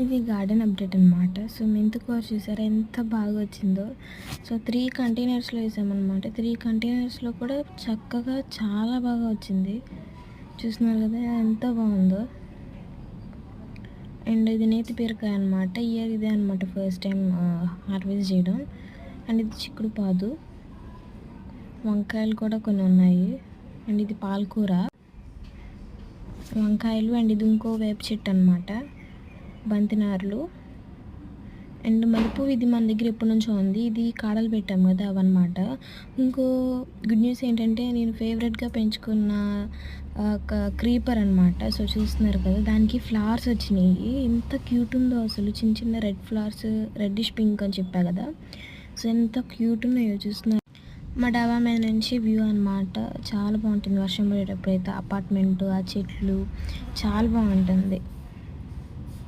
ఇది garden update అనమాట. So మెంతికూర చూసారా ఎంత బాగా వచ్చిందో. సో 3 కంటైనర్స్లో వేసామన్నమాట. 3 కంటైనర్స్లో కూడా చక్కగా చాలా బాగా వచ్చింది. చూస్తున్నారు కదా ఎంత బాగుందో. అండ్ ఇది నేతి బీరకాయ అనమాట. ఇయర్ ఇదే అనమాట ఫస్ట్ టైం హార్వెస్ట్ చేయడం. అండ్ ఇది చిక్కుడు పాదు, వంకాయలు కూడా కొన్ని ఉన్నాయి. అండ్ ఇది పాలకూర, వంకాయలు. అండ్ ఇది ఇంకో వేప చెట్టు అనమాట, బంతినార్లు. అండ్ మలుపు ఇది మన దగ్గర ఎప్పటి నుంచో ఉంది. ఇది కాడలు పెట్టాము కదా అవన్నమాట. ఇంకో గుడ్ న్యూస్ ఏంటంటే నేను ఫేవరెట్గా పెంచుకున్న క్రీపర్ అనమాట. సో చూస్తున్నారు కదా దానికి ఫ్లవర్స్ వచ్చినాయి. ఎంత క్యూట్ ఉందో అసలు. చిన్న చిన్న రెడ్ ఫ్లవర్స్, రెడ్డిష్ పింక్ అని చెప్పా కదా. సో ఎంత క్యూట్ ఉన్నాయో చూస్తున్నారు. మా డాబా మీద నుంచి వ్యూ అనమాట. చాలా బాగుంటుంది వర్షం పడేటప్పుడు అయితే. అపార్ట్మెంట్, ఆ చెట్లు చాలా బాగుంటుంది.